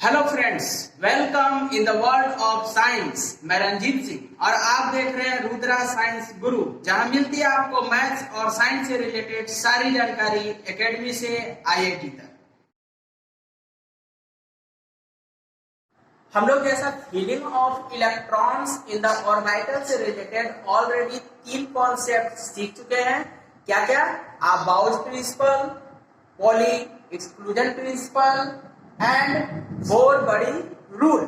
Hello friends, welcome in the world of science. मैं रंजीत सिंह और आप देख रहे हैं रुद्रा साइंस गुरु, जहां मिलती है आपको मैथ्स और साइंस से रिलेटेड सारी जानकारी एकेडमी से आईआईटी तक। हम लोग जैसा filling of electrons in the orbital से रिलेटेड ऑलरेडी 3 कॉन्सेप्ट सीख चुके हैं। क्या क्या? Aufbau principle, Pauli exclusion principle and Bohr Bury rule.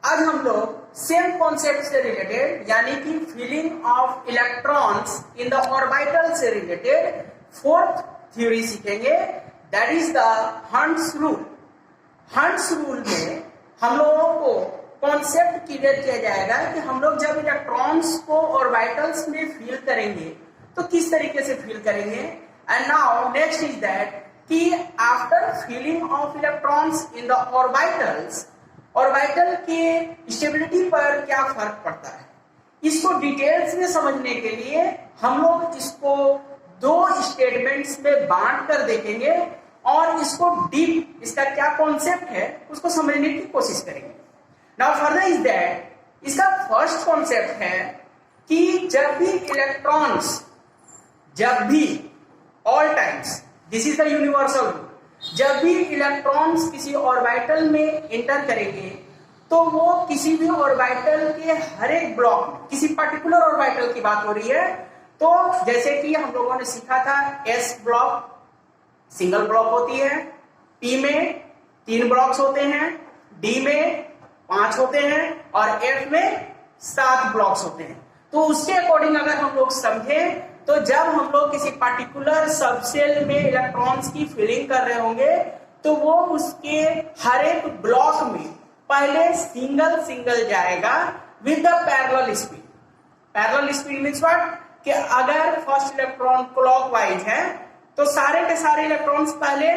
आज हम लोग सेम कॉन्सेप्ट से रिलेटेड यानी कि filling of electrons in the orbital से रिलेटेड फोर्थ थ्योरी सीखेंगे, that is the Hund's rule. Hund's rule में हम लोगों को कॉन्सेप्ट क्लियर किया जाएगा कि हम लोग जब इलेक्ट्रॉन्स को ऑर्बिटल्स में फील करेंगे तो किस तरीके से फील करेंगे। And now next is that कि after filling of electrons in the orbitals, orbital के स्टेबिलिटी पर क्या फर्क पड़ता है, इसको डिटेल्स में समझने के लिए हम लोग इसको 2 स्टेटमेंट्स में बांट कर देखेंगे और इसको डीप, इसका क्या कॉन्सेप्ट है उसको समझने की कोशिश करेंगे। नाउ फर्दर इज दैट, इसका फर्स्ट कॉन्सेप्ट है कि जब भी इलेक्ट्रॉन्स, जब भी all times, this is the universal rule, जब भी इलेक्ट्रॉन्स किसी ऑर्बिटल में एंटर करेंगे तो वो किसी भी ऑर्बिटल के हर एक ब्लॉक में, किसी पर्टिकुलर ऑर्बिटल की बात हो रही है, तो जैसे कि हम लोगों ने सीखा था एस ब्लॉक सिंगल ब्लॉक होती है, पी में 3 ब्लॉक्स होते हैं, डी में 5 होते हैं और एफ में 7 ब्लॉक्स होते हैं। तो उसके अकॉर्डिंग अगर हम लोग समझें तो जब हम लोग किसी पर्टिकुलर सबसेल में इलेक्ट्रॉन्स की फीलिंग कर रहे होंगे तो वो उसके हर एक ब्लॉक में पहले सिंगल सिंगल जाएगा with the parallel speed. Parallel speed means what, कि अगर फर्स्ट इलेक्ट्रॉन क्लॉकवाइज है तो सारे के सारे इलेक्ट्रॉन्स पहले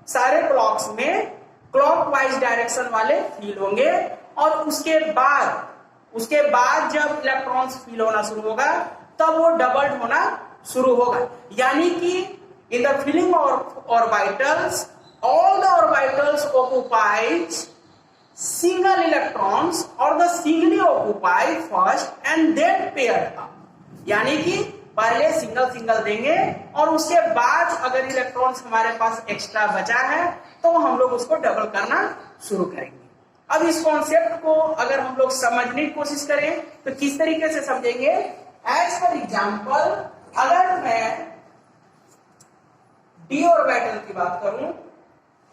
सारे ब्लॉक्स में क्लॉकवाइज डायरेक्शन वाले फील होंगे और उसके बाद जब इलेक्ट्रॉन्स फील होना शुरू होगा तब वो डबल्ड होना शुरू होगा। यानी कि in the filling orbitals, all the orbitals occupies single electrons और the singly occupy first and then paired up. यानी कि पहले सिंगल सिंगल देंगे और उसके बाद अगर इलेक्ट्रॉन्स हमारे पास एक्स्ट्रा बचा है तो हम लोग उसको डबल करना शुरू करेंगे। अब इस कॉन्सेप्ट को अगर हम लोग समझने की कोशिश करें तो किस तरीके से समझेंगे। एज फॉर एग्जाम्पल, अगर मैं डी ऑर्बिटल की बात करूं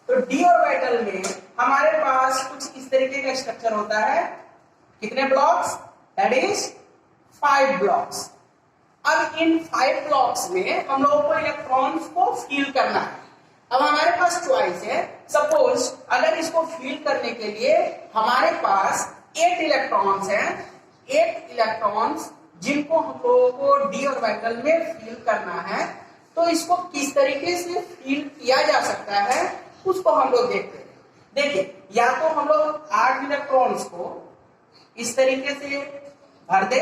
तो डी ऑर्बिटल में हमारे पास कुछ इस तरीके का स्ट्रक्चर होता है। कितने ब्लॉक्स? That is 5 blocks. अब इन 5 ब्लॉक्स में हम लोगों को इलेक्ट्रॉन्स को फील करना है। अब हमारे पास चॉइस है, सपोज अगर इसको फील करने के लिए हमारे पास 8 इलेक्ट्रॉन्स हैं, 8 इलेक्ट्रॉन्स जिनको हम लोगों को डी ऑर्बिटल में फील करना है, तो इसको किस तरीके से फील किया जा सकता है उसको हम लोग देखते हैं। देखिए, या तो हम लोग 8 इलेक्ट्रॉन्स को इस तरीके से भर दे।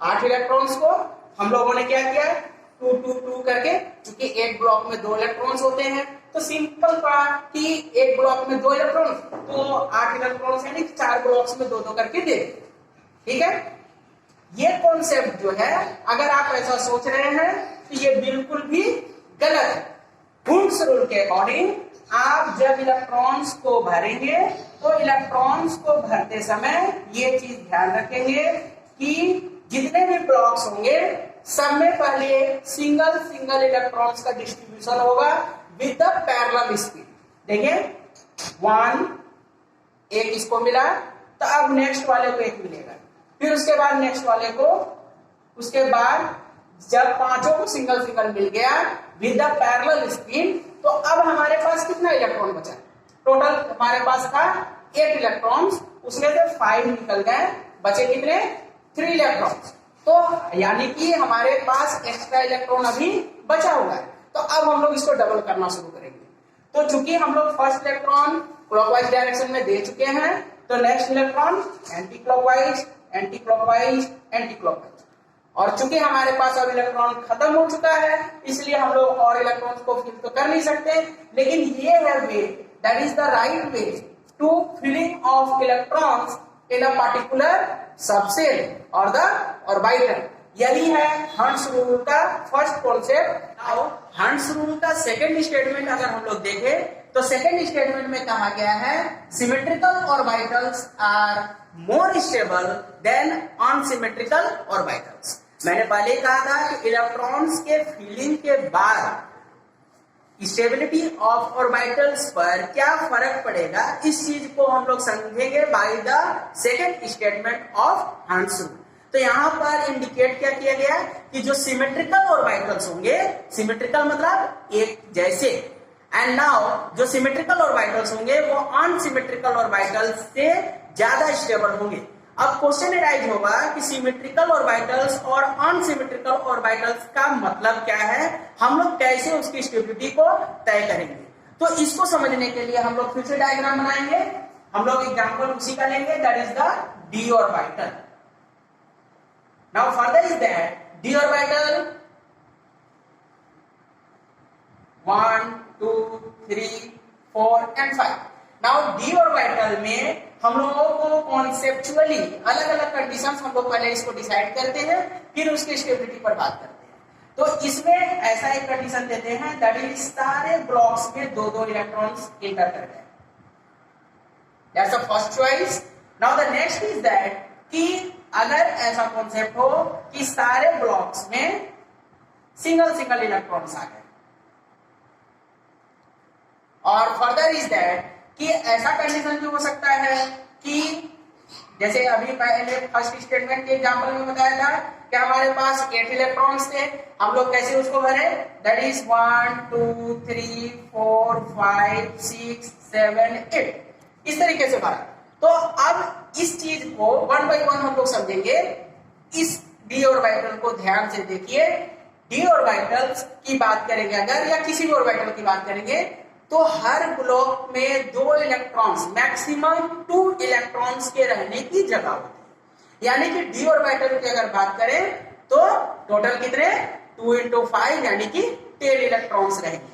8 इलेक्ट्रॉन्स को हम लोगों ने क्या किया, 2 2 2 करके, क्योंकि एक ब्लॉक में 2 इलेक्ट्रॉन्स होते हैं तो सिंपल था कि एक ब्लॉक में 2 इलेक्ट्रॉन, तो 8 इलेक्ट्रॉन्स यानी 4 ब्लॉक्स में 2 करके दे। ठीक है, ये कॉन्सेप्ट जो है अगर आप ऐसा सोच रहे हैं तो ये बिल्कुल भी गलत है। हंट्स रूल के अकॉर्डिंग आप जब इलेक्ट्रॉन्स को भरेंगे तो इलेक्ट्रॉन्स को भरते समय ये चीज ध्यान रखेंगे कि जितने भी ब्लॉक्स होंगे सब में पहले सिंगल सिंगल इलेक्ट्रॉन्स का डिस्ट्रीब्यूशन होगा विद द पैरेलल स्पीड। देखिए 1, एक इसको मिला तो अब नेक्स्ट वाले को 1 मिलेगा, फिर उसके बाद नेक्स्ट वाले को, उसके बाद जब 5 को सिंगल सिंगल मिल गया विद द पैरेलल स्पीड, तो अब हमारे पास कितना इलेक्ट्रॉन बचा? टोटल हमारे पास था 8 इलेक्ट्रॉन्स, उसमें से 5 निकल गए, बचे कितने? 3 इलेक्ट्रॉन्स। तो यानी कि हमारे पास एक्स्ट्रा इलेक्ट्रॉन अभी बचा हुआ है। तो अब हम लोग इसको डबल करना शुरू करेंगे। तो चूंकि हम लोग फर्स्ट इलेक्ट्रॉन क्लॉकवाइज डायरेक्शन में दे चुके हैं तो next electron anti clockwise, anti clockwise, anti clockwise, और चूंकि हमारे पास अब इलेक्ट्रॉन खत्म हो चुका है इसलिए हम लोग और इलेक्ट्रॉन्स को फील तो कर नहीं सकते, लेकिन ये है वे that is the right way to filling of electrons in a particular subshell or the orbital. यही है हंस रूल का फर्स्ट कॉन्सेप्ट। नाउ हंस रूल का सेकंड स्टेटमेंट अगर हम लोग देखें तो सेकंड स्टेटमेंट में कहा गया है symmetrical orbitals are more stable than unsymmetrical orbitals. मैंने पहले कहा था कि इलेक्ट्रॉन्स के फीलिंग के बाद स्टेबिलिटी ऑफ ऑर्बिटल्स पर क्या फर्क पड़ेगा, इस चीज को हम लोग समझेंगे by the second statement of हंस रूल। तो यहाँ पर इंडिकेट क्या किया गया कि जो सिमेट्रिकल ऑर्बिटल्स होंगे, सिमेट्रिकल मतलब एक जैसे, एंड नाउ जो सिमेट्रिकल ऑर्बिटल्स होंगे वो अनसिमेट्रिकल ऑर्बिटल्स से ज्यादा स्टेबल होंगे। अब क्वेश्चन राइज होगा कि सिमेट्रिकल ऑर्बिटल्स और अनसिमेट्रिकल ऑर्बिटल्स का मतलब क्या है, हम लोग कैसे उसकी स्टेबिलिटी को तय करेंगे। तो इसको समझने के लिए हम लोग फिर से डायग्राम बनाएंगे। हम लोग एग्जांपल उसी का लेंगे, that is the D orbital. Now further is that D orbital 1 2 3 4 and 5। Now D orbital में हम लोगों को कॉन्सेप्चुअली अलग अलग कंडीशंस हम लोग पहले इसको डिसाइड करते हैं, फिर उसकी स्टेबिलिटी पर बात करते हैं। तो इसमें ऐसा एक कंडीशन देते हैं दैट इज सारे ब्लॉक्स में दो दो इलेक्ट्रॉन्स इंटर कर गए, that's the first choice. Now the next is that कि अगर ऐसा कॉन्सेप्ट हो कि सारे ब्लॉक्स में सिंगल सिंगल इलेक्ट्रॉन्स आ गए, और फर्दर इज दैट कि ऐसा कंडीशन भी हो सकता है कि जैसे अभी पहले फर्स्ट स्टेटमेंट के एग्जांपल में बताया था कि हमारे पास 8 इलेक्ट्रॉन्स थे, हम लोग कैसे उसको भरे, दैट इज 1 2 3 4 5 6 7 8 इस तरीके से भरा। तो अब इस चीज को वन बाय वन हम लोग समझेंगे। इस डी ऑर्बिटल को ध्यान से देखिए। डी ऑर्बिटल्स की बात करेंगे अगर, या किसी भी ऑर्बिटल की बात करेंगे, तो हर ब्लॉक में 2 इलेक्ट्रॉन्स, मैक्सिमम 2 इलेक्ट्रॉन्स के रहने की जगह होती है। यानी कि डी ऑर्बिटल की अगर बात करें तो टोटल कितने, 2 × 5 यानी कि 10 इलेक्ट्रॉन्स रहेंगे।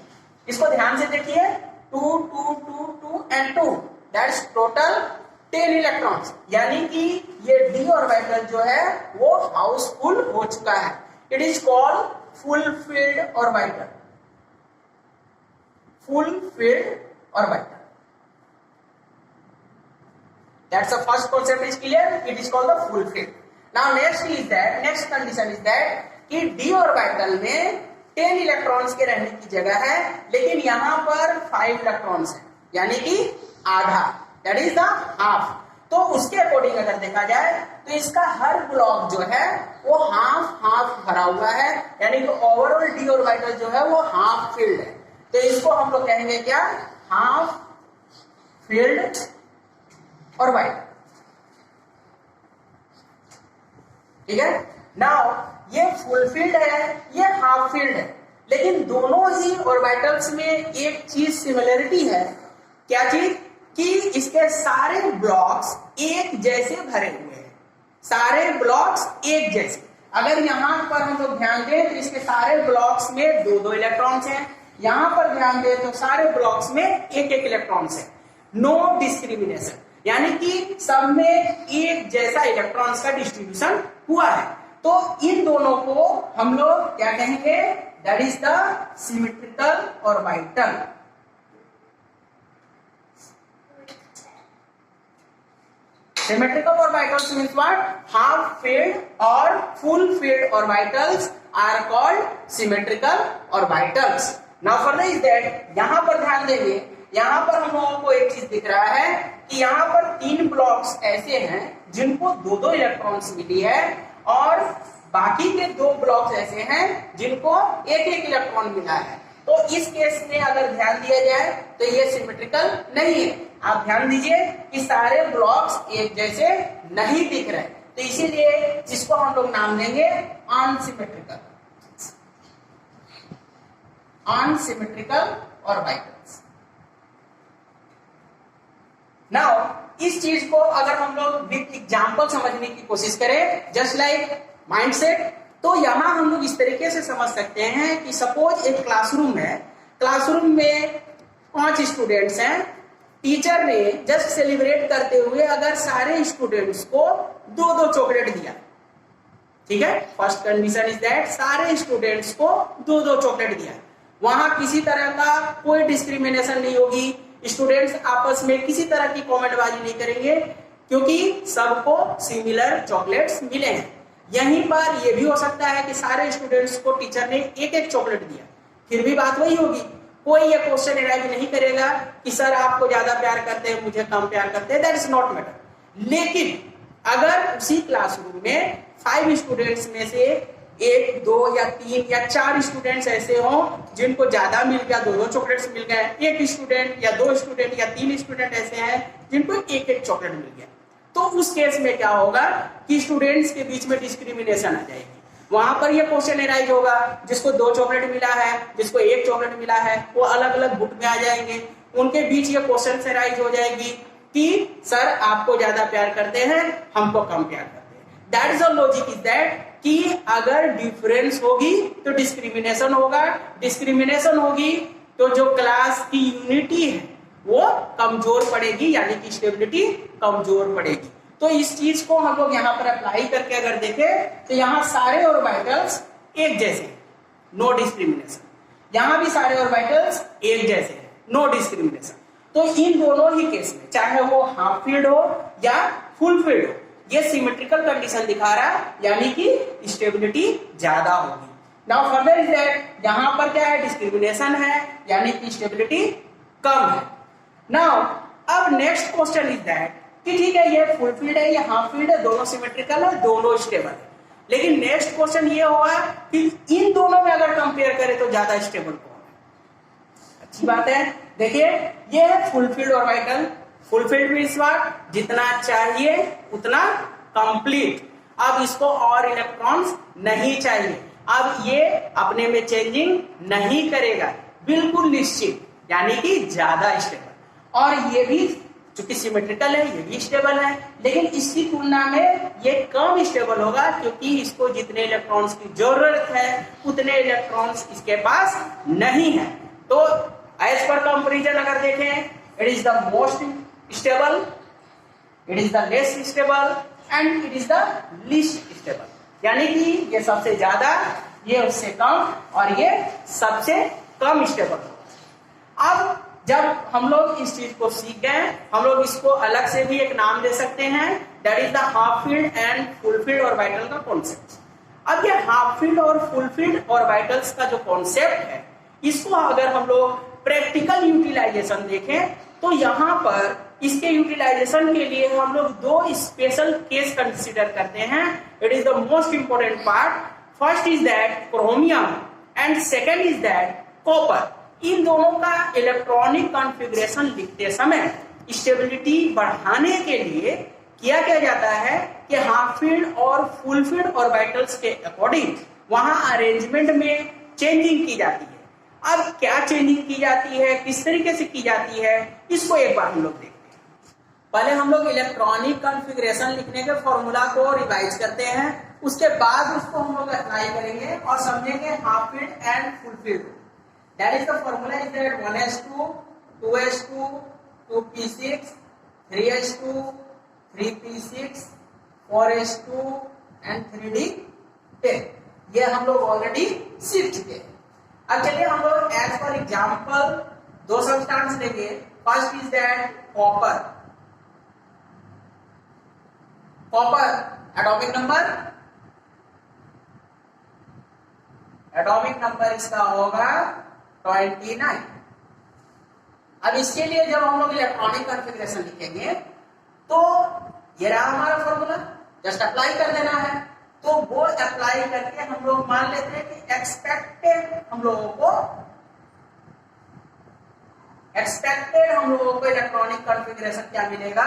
इसको ध्यान से देखिए, 2 2 2 2 एंड 2 दैट्स टोटल 10 इलेक्ट्रॉन्स। यानी कि ये डी ऑर्बिटल जो है वो हाउसफुल हो चुका है। It is called fulfilled orbital, full-filled orbital. That's the first concept is clear. It is called the full-filled. Now next is that, next condition is that कि d orbital में 10 इलेक्ट्रॉन्स के रहने की जगह है, लेकिन यहाँ पर 5 इलेक्ट्रॉन्स है, यानी कि आधा, that is the half। तो उसके अकॉर्डिंग अगर देखा जाए तो इसका हर ब्लॉक जो है वो हाफ हाफ भरा हुआ है, यानी कि ओवरऑल डी ऑर्बिटल जो है वो हाफ फिल्ड है। तो इसको हम लोग कहेंगे क्या, हाफ फील्ड ऑर्बिटल। ठीक है। नाउ ये फुल फील्ड है, ये हाफ फील्ड है, लेकिन दोनों ही ऑर्बिटल्स में एक चीज सिमिलरिटी है। क्या चीज, कि इसके सारे ब्लॉक्स एक जैसे भरे हुए हैं, सारे ब्लॉक्स एक जैसे। अगर यहां पर हम लोग ध्यान दें तो इसके सारे ब्लॉक्स में 2 2 इलेक्ट्रॉन्स हैं, यहां पर ध्यान दें तो सारे ब्लॉक्स में 1 1 इलेक्ट्रॉन्स है। नो डिस्क्रिमिनेशन, यानी कि सब में एक जैसा इलेक्ट्रॉन्स का डिस्ट्रीब्यूशन हुआ है। तो इन दोनों को हम लोग क्या कहेंगे, that is the symmetrical orbital. Symmetrical orbitals means what? Half filled or full filled orbitals are called symmetrical orbitals. Now further is that यहाँ पर ध्यान देंगे, यहाँ पर हम लोगों को एक चीज दिख रहा है कि यहाँ पर 3 ब्लॉक्स ऐसे हैं जिनको 2 2 इलेक्ट्रॉन्स मिली है, और बाकी के 2 ब्लॉक्स ऐसे हैं जिनको 1 1 इलेक्ट्रॉन मिला है। तो इस केस में अगर ध्यान दिया जाए तो ये सिमेट्रिकल नहीं है। आप ध्यान दीजिए कि सारे ब्लॉक्स एक जैसे नहीं दिख रहे, तो इसीलिए जिसको हम लोग नाम देंगे अनसिमेट्रिकल, अनसिमेट्रिकल ऑर्बिटल्स। नाउ इस चीज को अगर हम लोग विद एग्जांपल समझने की कोशिश करें, जस्ट लाइक माइंडसेट, तो यहां हम लोग इस तरीके से समझ सकते हैं कि सपोज एक क्लासरूम है, क्लासरूम में 5 स्टूडेंट्स हैं, टीचर ने जस्ट सेलिब्रेट करते हुए अगर सारे स्टूडेंट्स को दो दो चॉकलेट दिया, ठीक है, फर्स्ट कंडीशन इज दैट सारे स्टूडेंट्स को दो दो चॉकलेट दिया, वहां किसी तरह का कोई डिस्क्रिमिनेशन नहीं होगी, स्टूडेंट्स आपस में किसी तरह की कॉमेंटबाजी नहीं करेंगे क्योंकि सबको सिमिलर चॉकलेट्स मिले हैं। यहीं पर यह भी हो सकता है कि सारे स्टूडेंट्स को टीचर ने एक एक चॉकलेट दिया, फिर भी बात वही होगी, कोई ये क्वेश्चन एराइज नहीं करेगा कि सर आपको ज्यादा प्यार करते हैं मुझे कम प्यार करते हैं, दैट इज नॉट मैटर। लेकिन अगर उसी क्लासरूम में 5 स्टूडेंट्स में से 1, 2 या 3 या 4 स्टूडेंट्स ऐसे हों जिनको ज्यादा मिल गया, दो दो चॉकलेट्स मिल गए, एक स्टूडेंट या 2 स्टूडेंट या 3 स्टूडेंट ऐसे हैं जिनको एक एक चॉकलेट मिल गया, तो उस केस में क्या होगा कि स्टूडेंट्स के बीच में डिस्क्रिमिनेशन आ जाएगी। वहां पर ये क्वेश्चन एराइज होगा, जिसको 2 चॉकलेट मिला है, जिसको 1 चॉकलेट मिला है, वो अलग अलग गुट में आ जाएंगे, उनके बीच ये क्वेश्चन एराइज हो जाएगी कि सर आपको ज्यादा प्यार करते हैं हमको कम प्यार करते हैं। That is the logic is that कि अगर डिफरेंस होगी तो डिस्क्रिमिनेशन होगा, डिस्क्रिमिनेशन होगी तो जो क्लास की यूनिटी है वो कमजोर पड़ेगी, यानी कि स्टेबिलिटी कमजोर पड़ेगी। तो इस चीज को हम लोग यहाँ पर अप्लाई करके अगर देखें तो यहाँ सारे ऑर्बिटल्स एक जैसे, नो डिस्क्रिमिनेशन, यहाँ भी सारे ऑर्बिटल्स एक जैसे, नो डिस्क्रिमिनेशन। तो इन दोनों ही केस में चाहे वो हाफ फील्ड हो या फुल फील्ड हो, ये सिमेट्रिकल कंडीशन दिखा रहा है, यानी कि स्टेबिलिटी ज्यादा होगी। नाउ फर्दर इज दैट यहाँ पर क्या है, डिस्क्रिमिनेशन है, यानी कि स्टेबिलिटी कम है। नाउ अब नेक्स्ट क्वेश्चन इज दैट कि ठीक है ये फुल फील्ड है, ये हाफ फील्ड है, दोनों सिमेट्रिकल है, दोनों स्टेबल है, लेकिन नेक्स्ट क्वेश्चन ये होगा कि इन दोनों में अगर कंपेयर करें तो ज्यादा स्टेबल कौन है। अच्छी बात है, देखिए ये है full filled orbital, full field means what, जितना चाहिए उतना कंप्लीट। अब इसको और इलेक्ट्रॉन्स नहीं चाहिए, अब ये अपने में चेंजिंग नहीं करेगा, बिल्कुल निश्चित, यानी कि ज्यादा स्टेबल। और ये भी चूंकि सिमेट्रिकल है, ये भी स्टेबल है, लेकिन इसकी तुलना में ये कम स्टेबल होगा क्योंकि इसको जितने इलेक्ट्रॉन्स की जरूरत है उतने इलेक्ट्रॉन्स इसके पास नहीं है। तो एज पर कंपैरिजन अगर देखें, it is the most stable, it is the less stable and it is the least stable, यानी कि ये सबसे ज्यादा, ये उससे कम और ये सबसे कम स्टेबल। अब जब हम लोग इस चीज को सीख गए, हम लोग इसको अलग से भी एक नाम दे सकते हैं, that is the half field and full filled orbital का कॉन्सेप्ट। अब ये हाफ फील्ड और फुल फील्ड ऑर्बिटल्स का जो कॉन्सेप्ट है, इसको अगर हम लोग प्रैक्टिकल यूटिलाइजेशन देखें तो यहाँ पर इसके यूटिलाइजेशन के लिए हम लोग 2 स्पेशल केस कंसिडर करते हैं। It is the most important part, first is that chromium and second is that copper. इन दोनों का इलेक्ट्रॉनिक कॉन्फ़िगरेशन लिखते समय स्टेबिलिटी बढ़ाने के लिए किया क्या जाता है कि हाफ फील्ड और फुल फील्ड ऑर्बिटल्स के अकॉर्डिंग वहां अरेंजमेंट में चेंजिंग की जाती है। अब क्या चेंजिंग की जाती है, किस तरीके से की जाती है, इसको एक बार हम लोग देखते हैं। पहले हम लोग इलेक्ट्रॉनिक कॉन्फ़िगरेशन लिखने के फॉर्मूला को रिवाइज करते हैं, उसके बाद उसको हम लोग अप्लाई करेंगे और समझेंगे half field and full field. That is the formula is that 1s2, 2s2, 2p6, 3s2, 3p6, 4s2 and 3d10। ये हम लोग ऑलरेडी सीख चुके हैं। अब चलिए हम लोग एज फॉर एग्जाम्पल 2 सब्सटेंस लेंगे। First is that copper. Copper atomic number इसका होगा 29। अब इसके लिए जब हम लोग इलेक्ट्रॉनिक कॉन्फ़िगरेशन लिखेंगे तो ये रहा हमारा फॉर्मूला, जस्ट अप्लाई कर देना है। तो वो अप्लाई करके हम लोग मान लेते हैं कि एक्सपेक्टेड हम लोगों को इलेक्ट्रॉनिक कॉन्फ़िगरेशन क्या मिलेगा।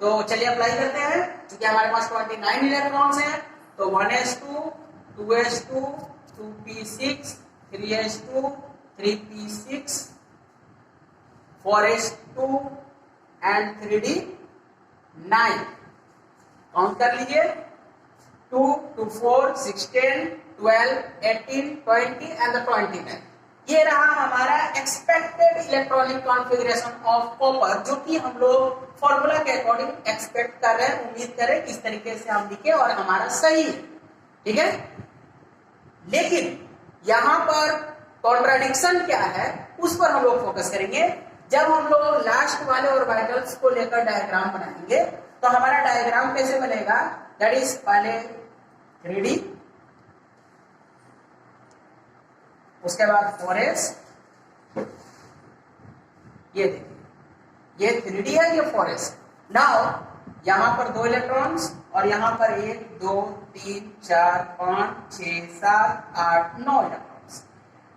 तो चलिए अप्लाई करते हैं। क्योंकि हमारे पास 29 इलेक्ट्रॉन्स हैं तो 1s2, 2s2, 2p6, 3s2, 3p6, 4s2 and 3d9। Count कर लीजिए, 2, 2, 4, 16, 12, 18, 20 and the 29। ये रहा हमारा expected electronic configuration of copper, जो कि हम लोग फॉर्मूला के अकॉर्डिंग एक्सपेक्ट कर रहे हैं, उम्मीद करें किस तरीके से हम लिखे और हमारा सही है, ठीक है। लेकिन यहां पर कॉन्ट्राडिक्शन क्या है उस पर हम लोग फोकस करेंगे। जब हम लोग लास्ट वाले ऑर्बिटल्स को लेकर डायग्राम बनाएंगे तो हमारा डायग्राम कैसे बनेगा, दैट इज पहले 3D, उसके बाद 4s, ये देखिए ये 3D है, ये 4s। नाउ यहां पर 2 इलेक्ट्रॉन्स और यहां पर 1 2 3 4 5 6 7 8 9 इलेक्ट्रॉन्स।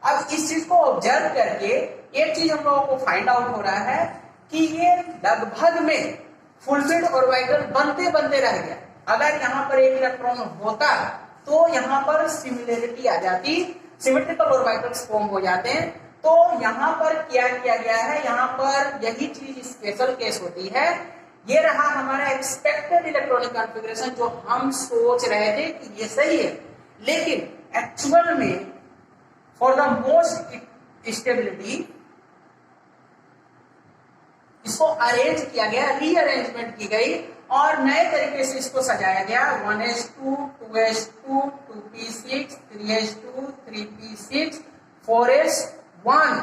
अब इस चीज को ऑब्जर्व करके एक चीज हम लोगों को फाइंड आउट हो रहा है कि ये लगभग में फुलफिल्ड ऑर्बिटल बनते बनते रह गया। अगर यहाँ पर एक इलेक्ट्रॉन होता तो यहाँ पर सिमिलरिटी आ जाती, सिमेट्रिकल ऑर्बिटल्स फॉर्म हो जाते हैं। तो यहाँ पर क्या किया गया है, यहाँ पर यही चीज स्पेशल केस होती है। ये रहा हमारा एक्सपेक्टेड इलेक्ट्रॉनिक कॉन्फ़िगरेशन, जो हम सोच रहे थे कि ये सही है, लेकिन एक्चुअल में फॉर द मोस्ट स्टेबिलिटी इसको अरेंज किया गया, रीअरेंजमेंट की गई और नए तरीके से इसको सजाया गया। 1s2 2s2 2p6 3s2 3p6 4s1।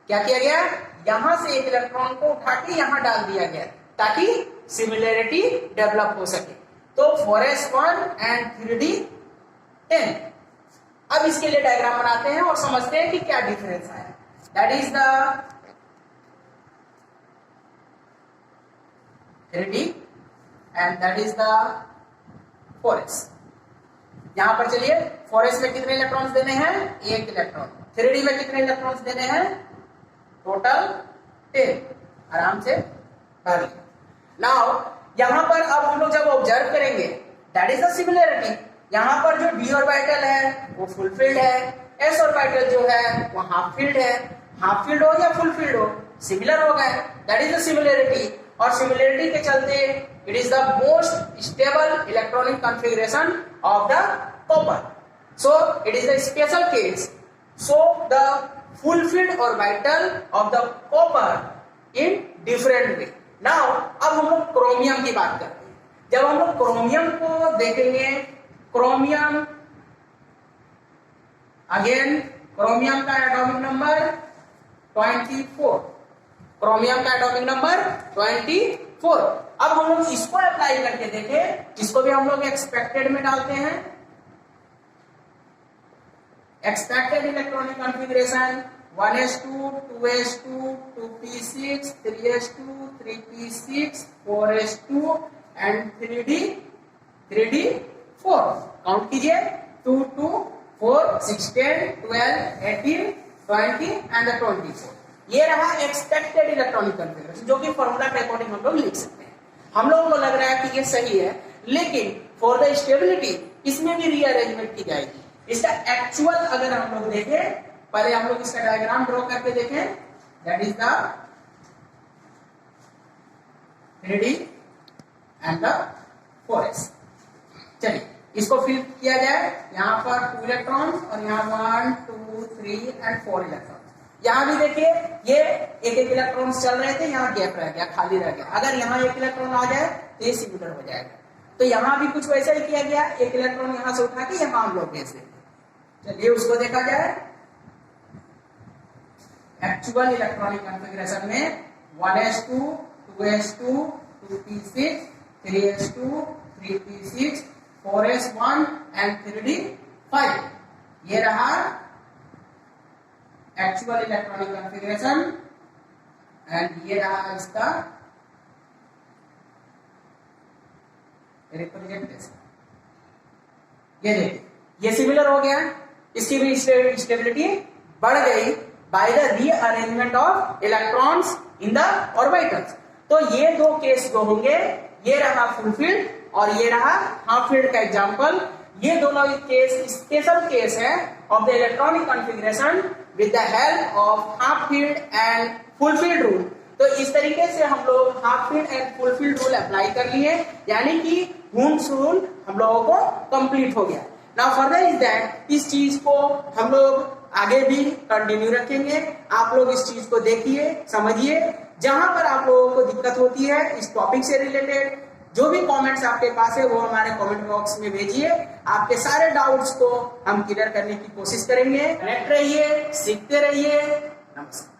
क्या किया गया, यहां से एक इलेक्ट्रॉन को उठा के यहां डाल दिया गया ताकि सिमिलरिटी डेवलप हो सके। तो 4s1 एंड 3d 10। अब इसके लिए डायग्राम बनाते हैं और समझते हैं कि क्या डिफरेंस है। That is the 3D and that is the 4s। यहां पर चलिए 4s में कितने इलेक्ट्रॉन्स देने हैं, 1 इलेक्ट्रॉन। 3D में कितने इलेक्ट्रॉन्स देने हैं, टोटल 10। आराम से भर लिया। नाउ यहां पर अब हम लोग जब ऑब्जर्व करेंगे दैट इज द सिमिलरिटी। यहां पर जो d ऑर्बिटल है वो फुलफिल्ड है, s ऑर्बिटल जो है वो हाफ फील्ड है। हाफ फील्ड हो या फुल फील्ड हो, सिमिलर हो गए, दैट इज द सिमिलरिटी। और सिमिलरिटी के चलते it is the most stable electronic configuration of the copper, so it is the special case. So the fulfilled orbital of the copper in different way. Now अब हम लोग chromium की बात करते हैं। जब हम लोग क्रोमियम को देखेंगे, क्रोमियम अगेन, क्रोमियम का एटॉमिक नंबर 24, क्रोमियम का एटॉमिक नंबर 24। अब हम लोग इसको अप्लाई करके देखें, इसको भी हम लोग एक्सपेक्टेड में डालते हैं। Expected electronic configuration 1s2 2s2 2p6 3s2 3p6 4s2 and 3d 4। Count कीजिए, 2 2 4 6 10 12 18 20 एंड 24। ये रहा एक्सपेक्टेड इलेक्ट्रॉनिक कॉन्फ़िगरेशन, जो कि फॉर्मूला के अकॉर्डिंग हम लोग लिख सकते हैं। हम लोगों को लग रहा है कि ये सही है, लेकिन फॉर द स्टेबिलिटी इसमें भी रीअरेंजमेंट की जाएगी। इसका एक्चुअल अगर हम लोग देखें, पहले हम लोग इसका डायग्राम ड्रॉ करके देखें, that is the 3D and the 4s। चलिए इसको फिल किया जाए। यहाँ पर 2 इलेक्ट्रॉन और यहाँ 1 2 3 एंड 4 इलेक्ट्रॉन। यहाँ भी देखिए ये एक एक इलेक्ट्रॉन चल रहे थे, यहाँ गैप रह गया, खाली रह गया। अगर यहाँ एक इलेक्ट्रॉन आ जाए तो ये सिमिलर हो जाएगा। तो यहाँ भी कुछ वैसा ही किया गया, एक इलेक्ट्रॉन यहाँ से उठा के यहाँ हम लोग भेज देंगे। चलिए उसको देखा जाए। एक्चुअल इलेक्ट्रॉनिक कॉन्फ़िगरेशन में 1s2 2s2 2p6 3s2 3p6 4s1 and 3d 5। ये रहा एक्चुअल इलेक्ट्रॉनिक कॉन्फ़िगरेशन एंड ये रहा इसका रिप्रेजेंटेशन। ये देखिए ये सिमिलर हो गया, इसकी भी स्टेबिलिटी बढ़ गई by the rearrangement of electrons in the orbitals. तो ये दो केस जो होंगे, ये रहा फुलफिल्ड और ये रहा हाफ फील्ड का एग्जांपल। ये दोनों केस स्पेशल केस है of the electronic configuration with the help of half field and fulfilled rule. तो इस तरीके से हम लोग half field and fulfilled rule apply कर लिए, यानी कि हुम्स रूल हम लोगों को कंप्लीट हो गया। नाउ फर्दर इज दैट इस चीज को हम लोग आगे भी कंटिन्यू रखेंगे। आप लोग इस चीज को देखिए, समझिए। जहां पर आप लोगों को दिक्कत होती है इस टॉपिक से रिलेटेड, जो भी कमेंट्स आपके पास है वो हमारे कमेंट बॉक्स में भेजिए। आपके सारे डाउट्स को हम क्लियर करने की कोशिश करेंगे। कनेक्ट रहिए, सीखते रहिए। नमस्कार।